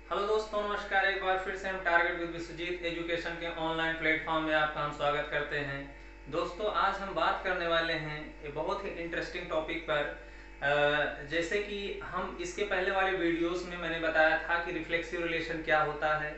Hello दोस्तों, नमस्कार। एक बार फिर से हम टारगेट विद विश्वजीत एजुकेशन के ऑनलाइन प्लेटफॉर्म में आपका हम स्वागत करते हैं। दोस्तों, आज हम बात करने वाले हैं एक बहुत ही इंटरेस्टिंग टॉपिक पर। जैसे कि हम इसके पहले वाले वीडियोस में मैंने बताया था कि रिफ्लेक्सिव रिलेशन क्या होता है,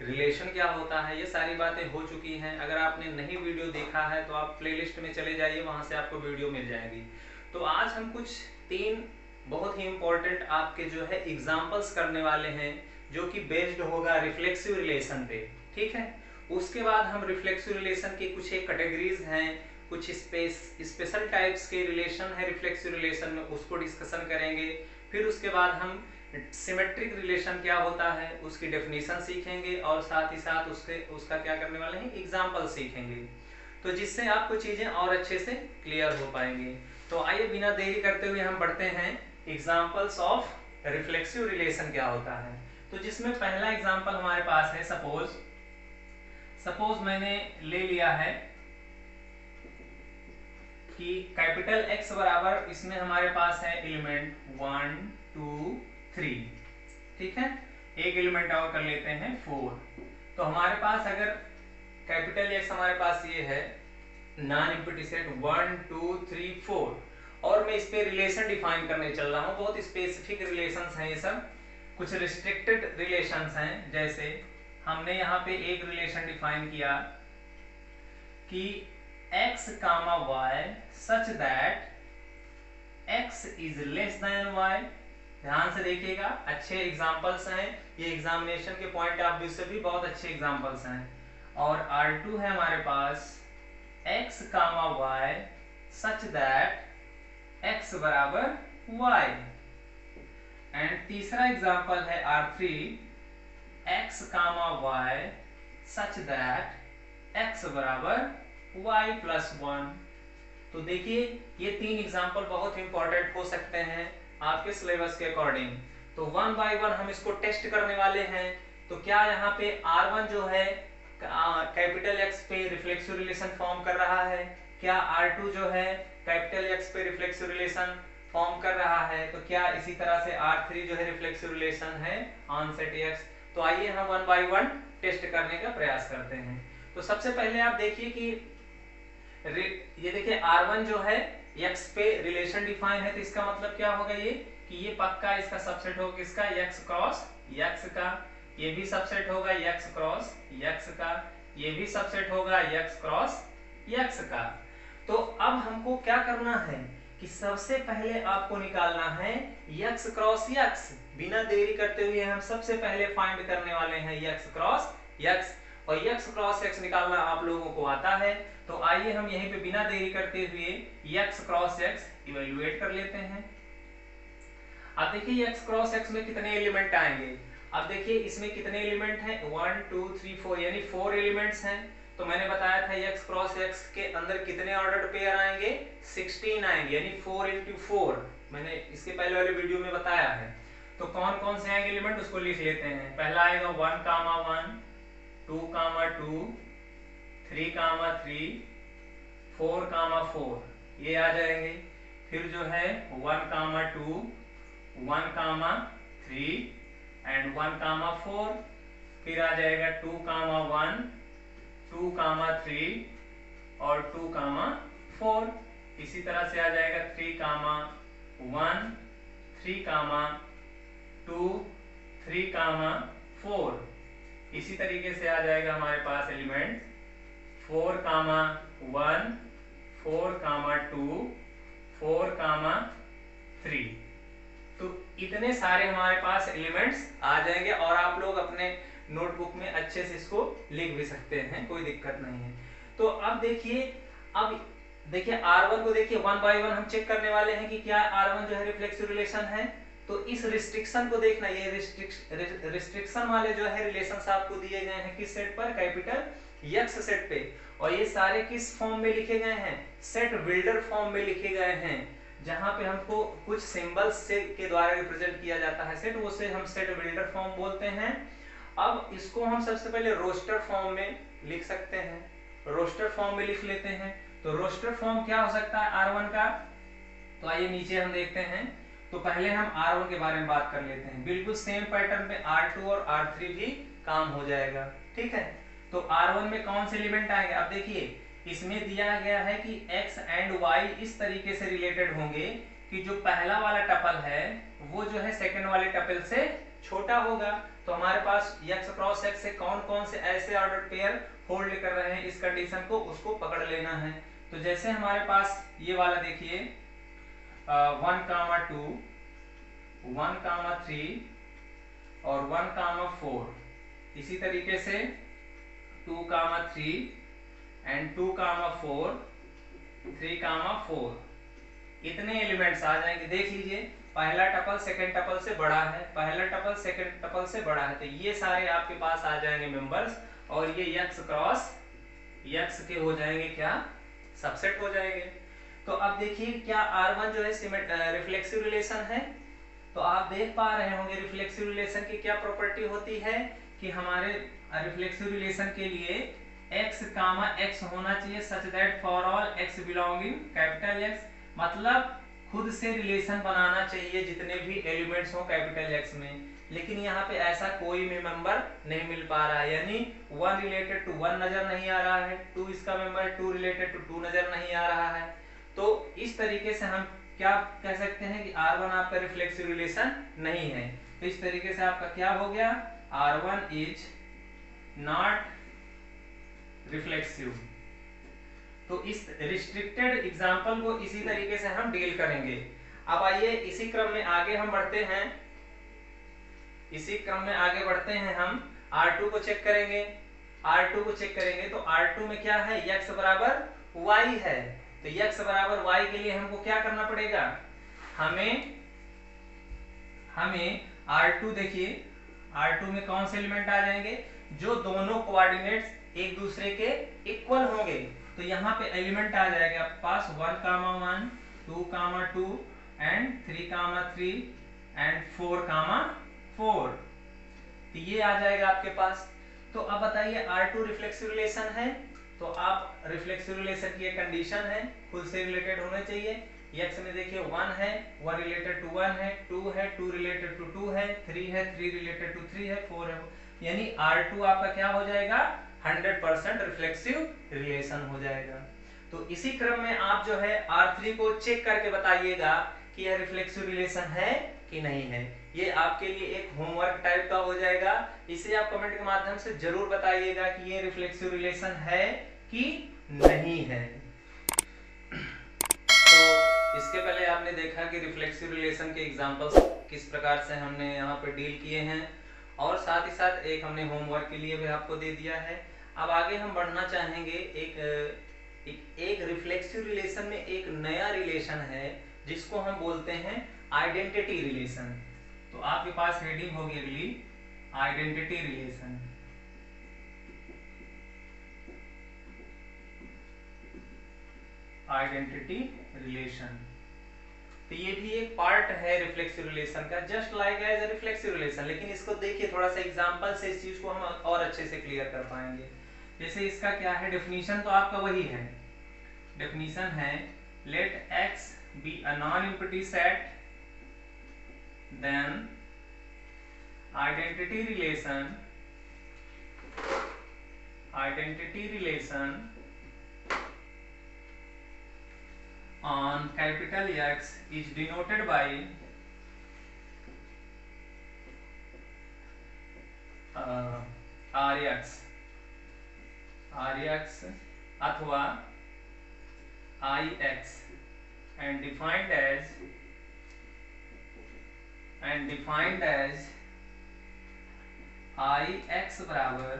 रिलेशन क्या होता है, ये सारी बातें हो चुकी हैं। अगर आपने नहीं वीडियो देखा है तो आप प्लेलिस्ट में चले जाइए, वहाँ से आपको वीडियो मिल जाएगी। तो आज हम कुछ 3 बहुत ही इंपॉर्टेंट आपके जो है एग्जाम्पल्स करने वाले हैं, जो कि बेस्ड होगा रिफ्लेक्सिव रिलेशन पे। ठीक है। उसके बाद हम रिफ्लेक्सिव रिलेशन के कुछ एक कैटेगरीज हैं, कुछ स्पेशल टाइप्स के रिलेशन है रिफ्लेक्सिव रिलेशन में, उसको डिस्कशन करेंगे। फिर उसके बाद हम सिमेट्रिक रिलेशन क्या होता है उसकी डेफिनेशन सीखेंगे, और साथ ही साथ उसका क्या करने वाले हैं, एग्जाम्पल सीखेंगे, तो जिससे आपको चीजें और अच्छे से क्लियर हो पाएंगे। तो आइए बिना देरी करते हुए हम बढ़ते हैं एग्जाम्पल्स ऑफ रिफ्लेक्सिव रिलेशन क्या होता है। तो जिसमें पहला एग्जाम्पल हमारे पास है, सपोज मैंने ले लिया है कि कैपिटल X बराबर, इसमें हमारे पास है एलिमेंट 1 2 3। ठीक है। एक एलिमेंट और कर लेते हैं 4। तो हमारे पास अगर कैपिटल X हमारे पास ये है नॉन एम्प्टी सेट 1 2 3 4, और मैं इस पे रिलेशन डिफाइन करने चल रहा हूँ। बहुत स्पेसिफिक रिलेशंस हैं ये सब, कुछ रिस्ट्रिक्टेड रिलेशंस हैं। जैसे हमने यहाँ पे एक रिलेशन डिफाइन किया कि x comma y such that x is less than y। ध्यान से देखिएगा, अच्छे एग्जांपल्स हैं ये, एग्जामिनेशन के पॉइंट ऑफ व्यू से भी बहुत अच्छे एग्जांपल्स हैं। और R2 है हमारे पास x comma y such that x बराबर y। एंड तीसरा एग्जांपल है R3 x comma y such that x बराबर y प्लस 1। तो देखिए ये 3 एग्जांपल बहुत इंपॉर्टेंट हो सकते हैं आपके सिलेबस के अकॉर्डिंग। तो वन बाय वन हम इसको टेस्ट करने वाले हैं। तो क्या यहाँ पे R1 जो है कैपिटल X पे रिफ्लेक्सिव रिलेशन फॉर्म कर रहा है, क्या R2 जो है कैपिटल X पे रिफ्लेक्सिव रिलेशन फॉर्म कर रहा है, तो क्या इसी तरह से R3 जो है रिफ्लेक्सिव रिलेशन है ऑन सेट X। तो आइए हम वन बाय वन टेस्ट करने का प्रयास करते हैं। तो सबसे पहले आप देखिए कि ये देखिए R1 जो है X पे रिलेशन डिफाइन है, तो इसका मतलब क्या होगा ये कि ये पक्का इसका सबसेट होगा किसका, X क्रॉस X का। ये भी सबसेट होगा X क्रॉस X का, ये भी सबसेट होगा X क्रॉस X का। तो अब हमको क्या करना है कि सबसे पहले आपको निकालना है X क्रॉस X। बिना देरी करते हुए हम सबसे पहले फाइंड करने वाले हैं X क्रॉस X, और X क्रॉस X निकालना आप लोगों को आता है। तो आइए हम यहीं पे बिना देरी करते हुए X क्रॉस X इवेल्युएट कर लेते हैं। अब देखिए X क्रॉस X में कितने एलिमेंट आएंगे। अब देखिए इसमें कितने एलिमेंट हैं, 1 2 3 4, यानी 4 एलिमेंट्स हैं। तो मैंने बताया था X क्रॉस X के अंदर कितने ऑर्डर्ड पेयर आएंगे, 16 आएंगे, यानी 4 into 4। मैंने इसके पहले वाले वीडियो में बताया है। तो कौन कौन से आएंगे एलिमेंट उसको लिख लेते हैं। पहला आएगा 1 कामा 1, 2 कामा 2, 3 कामा 3, 4 कामा 4, ये आ जाएंगे। फिर जो है 1 कामा 2, 1 कामा 3 एंड 1 कामा 4। फिर आ जाएगा 2 कामा 1, 2 कामा 3 और 2 कामा 4। इसी तरह से आ जाएगा 3 कामा 1, 3 कामा 2, 3 कामा 4। इसी तरीके से आ जाएगा हमारे पास एलिमेंट 4 कामा 1, 4 कामा 2, 4 कामा 3। तो इतने सारे हमारे पास एलिमेंट्स आ जाएंगे, और आप लोग अपने नोटबुक में अच्छे से इसको लिख भी सकते हैं, कोई दिक्कत नहीं है। तो अब देखिए R1 को देखिए वन बाय वन हम चेक करने वाले हैं कि क्या R1 जो है रिफ्लेक्सिव रिलेशन है। तो इस रिस्ट्रिक्शन को देखना, ये रिस्ट्रिक्शन वाले जो है रिलेशंस आपको दिए गए हैं किस सेट पर, कैपिटल X सेट पे। और ये सारे किस फॉर्म में लिखे गए हैं, सेट बिल्डर फॉर्म में लिखे गए हैं, जहां पे हमको कुछ सिंबल्स से के द्वारा रिप्रेजेंट किया जाता है सेट, उसे हम सेट बिल्डर फॉर्म बोलते हैं। अब इसको हम सबसे पहले रोस्टर फॉर्म में लिख सकते हैं, रोस्टर फॉर्म में लिख लेते हैं। तो रोस्टर फॉर्म क्या हो सकता है R1 का, तो आइए नीचे हम देखते हैं। तो तो पहले हम R1 के बारे में बात कर लेते हैं। बिल्कुल सेम पैटर्न पे R2 और R3 भी काम हो जाएगा, ठीक है। तो R1 में कौन से एलिमेंट आएंगे? अब देखिए इसमें दिया गया है कि x एंड y इस तरीके से रिलेटेड होंगे कि जो पहला वाला टपल है वो जो है सेकंड वाले टपल से छोटा होगा। तो हमारे पास x क्रॉस x से कौन कौन से ऐसे ऑर्डर पेयर होल्ड कर रहे हैं इस कंडीशन को, उसको पकड़ लेना है। तो जैसे हमारे पास ये वाला देखिए 1, 2, 1, 3 और 1, 4, इसी तरीके से 2, 3 एंड 2, 4, 3, 4, इतने एलिमेंट्स आ जाएंगे। देख लीजिए पहला टपल सेकंड टपल से बड़ा है, पहला टपल सेकंड टपल से बड़ा है, तो ये सारे आपके पास आ जाएंगे मेंबर्स, और ये x क्रॉस x के हो जाएंगे क्या, सबसेट हो जाएंगे। तो अब देखिए क्या R1 जो है रिफ्लेक्सिव रिलेशन है, तो आप देख पा रहे होंगे रिफ्लेक्सिव रिलेशन की क्या प्रॉपर्टी होती है कि हमारे रिफ्लेक्सिव रिलेशन के लिए x, x होना चाहिए such that for all x belonging capital X, मतलब खुद से रिलेशन बनाना चाहिए जितने भी एलिमेंट्स हो कैपिटल X में। लेकिन यहाँ पे ऐसा कोई भी मेंबर नहीं मिल पा रहा है, यानी 1 रिलेटेड टू 1 नजर नहीं आ रहा है, 2 इसका मेंबर 2 रिलेटेड टू 2 नजर नहीं आ रहा है। तो इस तरीके से हम क्या कह सकते हैं कि R1 आपका रिफ्लेक्सिव रिलेशन नहीं है। तो इस तरीके से आपका क्या हो गया, R1 इज नॉट रिफ्लेक्सिव। तो इस रिस्ट्रिक्टेड एग्जांपल को इसी तरीके से हम डील करेंगे। अब आइए इसी क्रम में आगे हम बढ़ते हैं, हम R2 को चेक करेंगे। R2 को चेक करेंगे तो R2 में क्या है, x बराबर y है। तो x बराबर y के लिए हमको क्या करना पड़ेगा, हमें R2 देखिए R2 में कौन से एलिमेंट आ जाएंगे, जो दोनों कोऑर्डिनेट्स एक दूसरे के इक्वल होंगे। तो यहाँ पे एलिमेंट आ जाएगा आपके पास 1, 1, 2, 2 एंड 3, 3 एंड 4, 4, तो ये आ जाएगा आपके पास। तो अब बताइए R2 रिफ्लेक्सिव रिलेशन है, तो आप रिफ्लेक्सिव रिलेशन की एक कंडीशन है खुद से रिलेटेड होना चाहिए। x में देखिए 1 है, 1 रिलेटेड टू 1 है, 2 है, 2 रिलेटेड टू 2 है, 3 है, 3 रिलेटेड टू 3 है, 4 है, यानी R2 आपका क्या हो जाएगा, 100% रिफ्लेक्सिव रिलेशन हो जाएगा। तो इसी क्रम में आप जो है R3 को चेक करके बताइएगा कि यह रिफ्लेक्सिव रिलेशन है कि नहीं है। ये आपके लिए एक होमवर्क टाइप का हो जाएगा, इसे आप कमेंट के माध्यम से जरूर बताइएगा कि ये रिफ्लेक्सिव रिलेशन है कि नहीं है। तो इसके पहले आपने देखा कि रिफ्लेक्सिव रिलेशन के एग्जांपल्स किस प्रकार से हमने यहाँ पे डील किए हैं, और साथ ही साथ एक हमने होमवर्क के लिए भी आपको दे दिया है। अब आगे हम बढ़ना चाहेंगे, एक रिफ्लेक्सिव रिलेशन में एक नया रिलेशन है जिसको हम बोलते हैं आइडेंटिटी रिलेशन। तो आपके पास हेडिंग होगी अगली, आइडेंटिटी रिलेशन। आइडेंटिटी रिलेशन, तो ये भी एक पार्ट है रिफ्लेक्सिव रिलेशन का, just like as a reflexive relation. लेकिन इसको देखिए थोड़ा सा एग्जांपल से इस चीज को हम और अच्छे से क्लियर कर पाएंगे। जैसे इसका क्या है, डेफिनेशन तो आपका वही है, डेफिनेशन है let x be a non empty set then identity relation on capital X is denoted by RX अथवा IX and defined as IX बराबर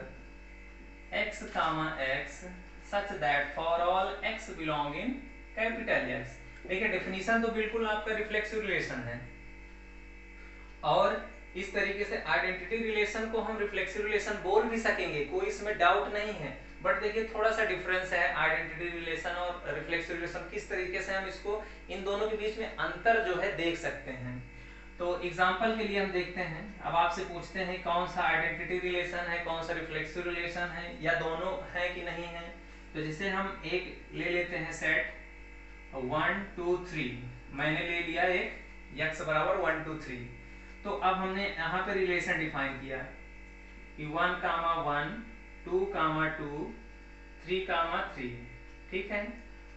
x, x such that for all x belong in capital X। देखिए definition तो बिल्कुल आपका reflexive relation है, और इस तरीके से आइडेंटिटी रिलेशन को हम रिफ्लेक्सिव रिलेशन बोल भी सकेंगे, कोई इसमें डाउट नहीं है। बट देखिए थोड़ा सा डिफरेंस है आइडेंटिटी रिलेशन और रिफ्लेक्सिव रिलेशन, किस तरीके से हम इसको इन दोनों के बीच में अंतर जो है देख सकते हैं। तो एग्जांपल के लिए हम देखते हैं, अब आपसे पूछते हैं कौन सा आइडेंटिटी रिलेशन है, कौन सा रिफ्लेक्सिव रिलेशन है, या दोनों है कि नहीं है। तो जैसे हम एक ले लेते हैं सेट 1, 2, 3, मैंने ले लिया एक x बराबर 1 2 3। तो अब हमने यहाँ पे रिलेशन डिफाइन किया कि 1 कामा 1 2 कामा 2 3 कामा 3, ठीक है।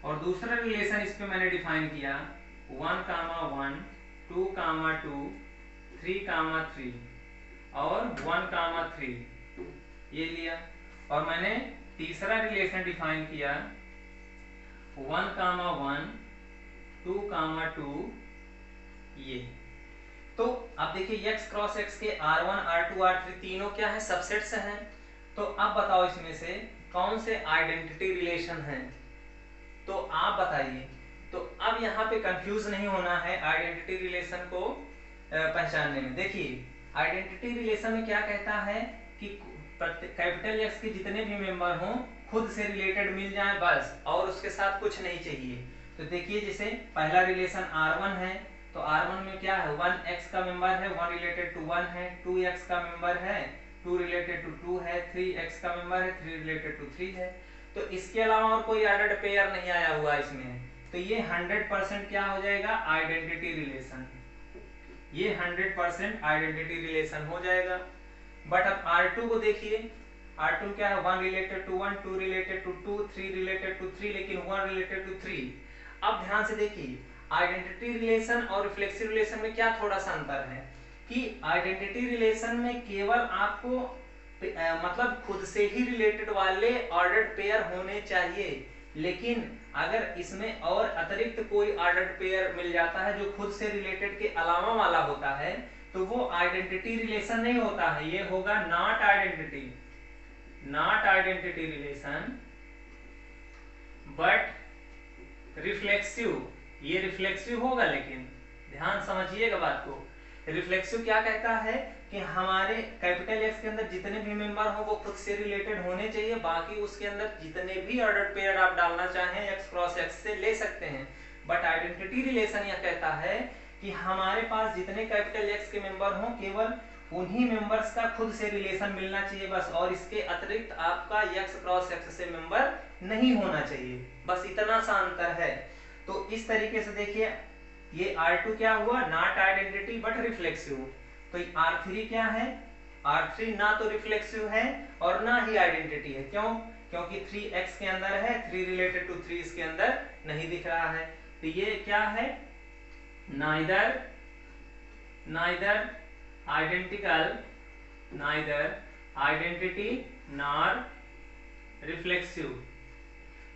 और दूसरा रिलेशन इस पे मैंने डिफाइन किया 1 कामा 1 2 कामा 2 3 कामा 3 और 1 कामा 3 ये लिया। और मैंने तीसरा रिलेशन डिफाइन किया 1 कामा 1 2 कामा 2 ये। तो अब देखिए x क्रॉस x के r1 r2 r3 तीनों क्या है, सबसेट्स हैं। तो अब बताओ इसमें से कौन से आइडेंटिटी रिलेशन हैं, तो आप बताइए। तो अब यहाँ पे कंफ्यूज नहीं होना है आइडेंटिटी रिलेशन को पहचानने में। देखिए आइडेंटिटी रिलेशन में क्या कहता है कि कैपिटल एक्स के जितने भी मेंबर हों खुद से रिलेटेड मिल जाए बस, और उसके साथ कुछ नहीं चाहिए। तो देखिए जैसे पहला रिलेशन R1 है, तो R1 में क्या है 1x का मेंबर है 1 रिलेटेड टू 1 है, 2x का मेंबर है 2 रिलेटेड टू 2 है, 3x का मेंबर है 3 रिलेटेड टू 3 है। तो इसके अलावा और कोई एडेड पेयर नहीं आया हुआ इसमें, तो ये 100% क्या हो जाएगा, आइडेंटिटी रिलेशन। ये 100% आइडेंटिटी रिलेशन हो जाएगा। बट अब R2 को देखिए, R2 क्या है 1 related to 1 2 related to 2 3 related to 3 लेकिन 1 रिलेटेड टू 3। अब ध्यान से देखिए आइडेंटिटी रिलेशन और रिफ्लेक्सिव रिलेशन में क्या थोड़ा सा अंतर है कि आइडेंटिटी रिलेशन में केवल आपको मतलब खुद से ही रिलेटेड वाले ऑर्डर्ड पेयर होने चाहिए, लेकिन अगर इसमें और अतिरिक्त कोई ऑर्डर्ड पेयर मिल जाता है जो खुद से रिलेटेड के अलावा वाला होता है तो वो आइडेंटिटी रिलेशन नहीं होता है, ये होगा not identity, not identity relation but reflexive. ये रिफ्लेक्सिव होगा, लेकिन ध्यान समझिएगा बात को। रिफ्लेक्सिव क्या कहता है कि हमारे कैपिटल एक्स के अंदर जितने भी मेंबर हो वो खुद से रिलेटेड होने चाहिए, बाकी उसके अंदर जितने भी ऑर्डर्ड पेयर आप डालना चाहें एक्स क्रॉस एक्स से ले सकते हैं। बट आइडेंटिटी रिलेशन यह कहता है कि हमारे पास जितने कैपिटल एक्स के मेंबर हों केवल उन्हीं मेंबर्स का खुद से रिलेशन मिलना चाहिए बस, और इसके अतिरिक्त आपका एक्स क्रॉस एक्स से मेंबर नहीं होना चाहिए, बस इतना सा अंतर है। तो इस तरीके से देखिए ये R2 क्या हुआ, नॉट आइडेंटिटी बट रिफ्लेक्सिव। तो R3 क्या है, R3 ना तो रिफ्लेक्सिव है और ना ही आइडेंटिटी है। क्यों, क्योंकि 3x के अंदर है, 3 रिलेटेड टू 3 इसके अंदर नहीं दिख रहा है। तो ये क्या है, neither identical, neither identity nor reflexive.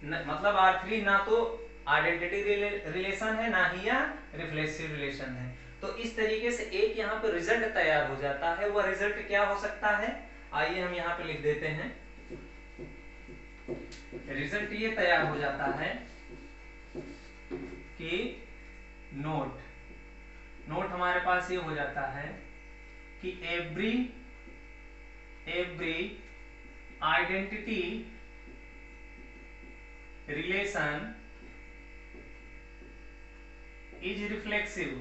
मतलब R3 ना तो आइडेंटिटी रिलेशन है ना ही या रिफ्लेक्सिव रिलेशन है। तो इस तरीके से एक यहाँ पे रिजल्ट तैयार हो जाता है। वह रिजल्ट क्या हो सकता है, आइए हम यहाँ पे लिख देते हैं। रिजल्ट ये तैयार हो जाता है कि नोट हमारे पास ये हो जाता है कि every identity relation is reflexive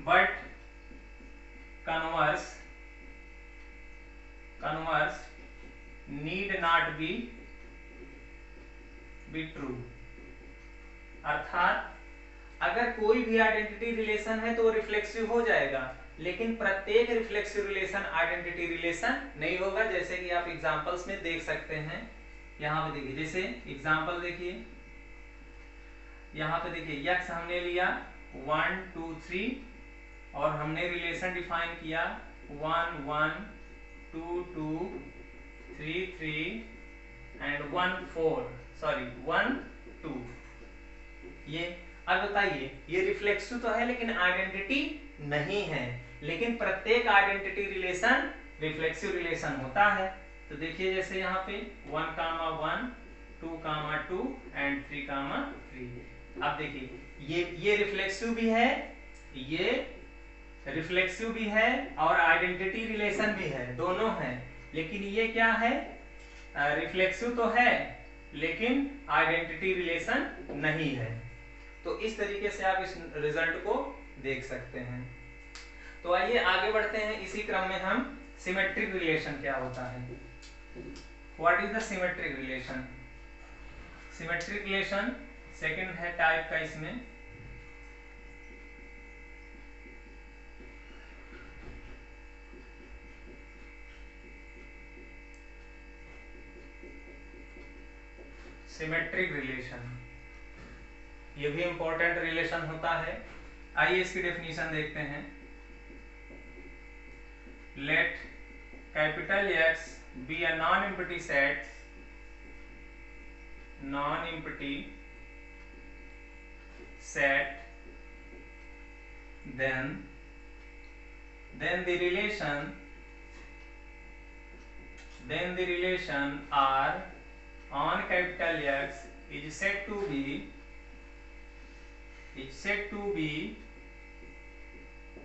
but converse need not be true। अर्थात अगर कोई भी आइडेंटिटी रिलेशन है तो वो रिफ्लेक्सिव हो जाएगा, लेकिन प्रत्येक रिफ्लेक्सिव रिलेशन आइडेंटिटी रिलेशन नहीं होगा, जैसे कि आप एग्जांपल्स में देख सकते हैं। यहाँ पे देखिए, जैसे एग्जांपल देखिए, यहाँ पे देखिए x हमने लिया 1 2 3 और हमने रिलेशन डिफाइन किया 1 1 2 2 3 3 एंड 1 2। ये अब बताइए ये रिफ्लेक्सिव तो है लेकिन आइडेंटिटी नहीं है, लेकिन प्रत्येक आइडेंटिटी रिलेशन रिफ्लेक्सिव रिलेशन होता है। तो देखिए जैसे यहाँ पे 1 कामा 1 2 कामा 2 एंड 3 कामा 3। अब देखिए ये रिफ्लेक्सिव भी है, ये रिफ्लेक्सिव भी है और आइडेंटिटी रिलेशन भी है, दोनों हैं। लेकिन ये क्या है, रिफ्लेक्सिव तो है लेकिन आइडेंटिटी रिलेशन नहीं है। तो इस तरीके से आप इस रिजल्ट को देख सकते हैं। तो आइए आगे बढ़ते हैं। इसी क्रम में हम सिमेट्रिक रिलेशन क्या होता है, what is the symmetric relation. Symmetric relation second है टाइप का इसमें सिमेट्रिक रिलेशन। ये भी इंपॉर्टेंट रिलेशन होता है। आइए इसकी डेफिनेशन देखते हैं। Late capital X be a non empty set, non empty set, then the relation R on capital X is said to be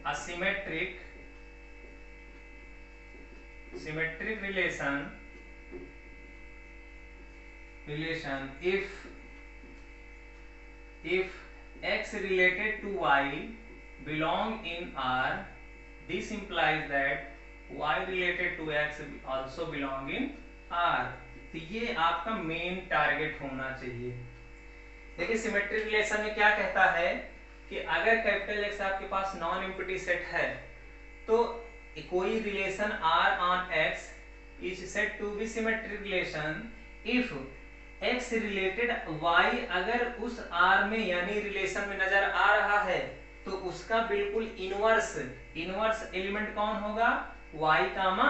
a symmetric relation if X related to Y belong in R. This implies that Y related to X also belong in R. तो ये आपका main target होना चाहिए। देखिए symmetric relation में क्या कहता है कि अगर कैपिटल X आपके पास नॉन एम्प्टी सेट है तो कोई relation R on X is said to be symmetric relation if X related Y अगर उस R में यानी रिलेशन में नजर आ रहा है तो उसका बिल्कुल इनवर्स एलिमेंट कौन होगा? Y कामा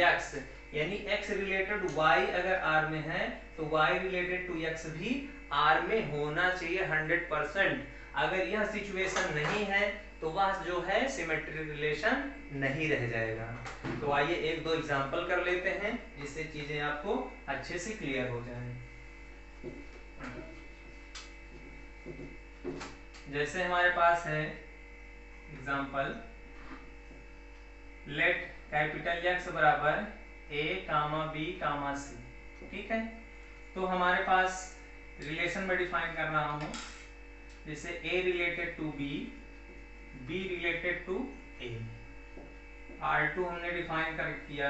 X, यानी X रिलेटेड Y अगर R में है तो Y रिलेटेड टू X भी R में होना चाहिए 100%। अगर यह सिचुएशन नहीं है तो वह जो है सिमेट्रिक रिलेशन नहीं रह जाएगा। तो आइए एक दो एग्जांपल कर लेते हैं जिससे चीजें आपको अच्छे से क्लियर हो जाएं। जैसे हमारे पास है एग्जांपल, लेट कैपिटल X बराबर A comma B comma C, ठीक है। तो हमारे पास रिलेशन में डिफाइन कर रहा हूं, जैसे A related to B, B related to A, R2 हमने डिफाइन कर किया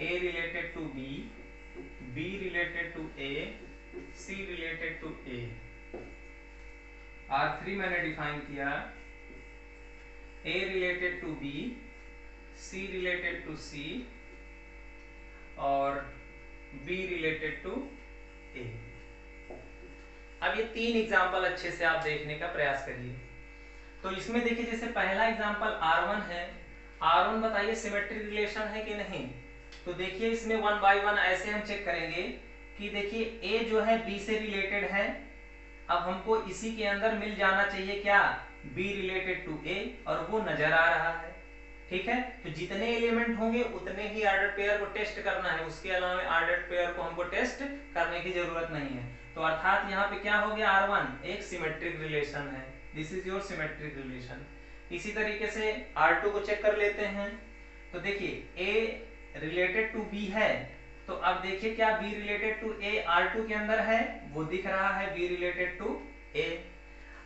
A related to B, B related to A, C related to A। R3 मैंने डिफाइन किया A related to B, C related to C और B related to A। अब ये तीन example अच्छे से आप देखने का प्रयास करिए। तो इसमें देखिए जैसे पहला एग्जांपल R1 है, R1 बताइए सिमेट्रिक रिलेशन है कि नहीं? तो देखिए इसमें 1 बाय 1 ऐसे हम चेक करेंगे कि देखिए A जो है B से रिलेटेड है, अब हमको इसी के अंदर मिल जाना चाहिए क्या? B रिलेटेड टू A, और वो नजर आ रहा है, ठीक है। तो जितने एलिमेंट होंगे उतने ही ऑर्डर पेयर को टेस्ट करना है, उसके अलावा ऑर्डर पेयर को हमको टेस्ट करने की जरूरत नहीं है। तो अर्थात यहाँ पे क्या हो गया? R1 एक सिमेट्रिक रिलेशन है, this is your symmetric relation. इसी तरीके से R2 को चेक कर लेते हैं। तो देखिए A रिलेटेड टू B है, तो अब देखिए क्या B related to A R2 के अंदर है? वो दिख रहा है B रिलेटेड टू A।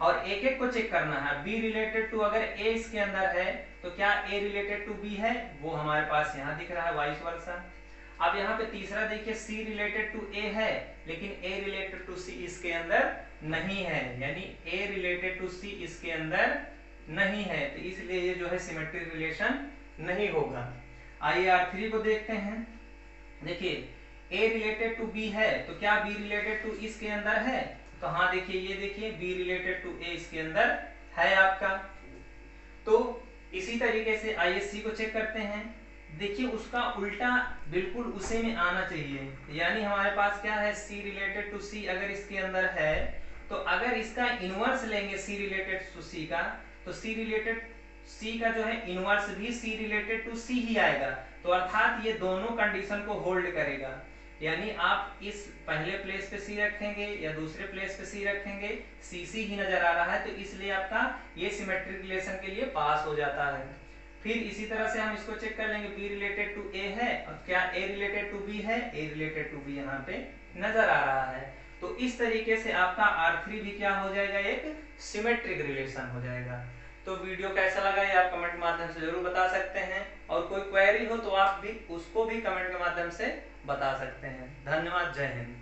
और एक एक को चेक करना है, B रिलेटेड टू अगर A इसके अंदर है तो क्या A रिलेटेड टू B है? वो हमारे पास यहाँ दिख रहा है, वाइस वर्सा। अब यहाँ पे तीसरा देखिए C रिलेटेड टू A है, लेकिन A रिलेटेड टू C इसके अंदर नहीं है, यानी A रिलेटेड टू C इसके अंदर नहीं है, तो इसलिए ये जो है सिमेट्रिक रिलेशन नहीं होगा। आइए R3 को देखते हैं। देखिए A रिलेटेड टू B है, तो क्या B रिलेटेड टू इसके अंदर है? तो हाँ देखिए, ये देखिए B रिलेटेड टू A इसके अंदर है आपका। तो इसी तरीके से आइए C को चेक करते हैं। देखिए उसका उल्टा बिल्कुल उसी में आना चाहिए, यानी हमारे पास क्या है? C रिलेटेड टू C अगर इसके अंदर है तो अगर इसका इनवर्स लेंगे C रिलेटेड टू C का, तो C रिलेटेड C का जो है इनवर्स भी C रिलेटेड टू C ही आएगा। तो अर्थात ये दोनों कंडीशन को होल्ड करेगा, यानी आप इस पहले प्लेस पे C रखेंगे या दूसरे प्लेस पे C रखेंगे, C ही नजर आ रहा है, तो इसलिए आपका ये सिमेट्रिक रिलेशन के लिए पास हो जाता है। फिर इसी तरह से हम इसको चेक कर लेंगे, B रिलेटेड टू A है और क्या A रिलेटेड टू B है? A रिलेटेड टू B यहाँ पे नजर आ रहा है। तो इस तरीके से आपका R3 भी क्या हो जाएगा? एक सिमेट्रिक रिलेशन हो जाएगा। तो वीडियो कैसा लगा ये आप कमेंट के माध्यम से जरूर बता सकते हैं, और कोई क्वेरी हो तो आप भी उसको भी कमेंट के माध्यम से बता सकते हैं। धन्यवाद, जय हिंद।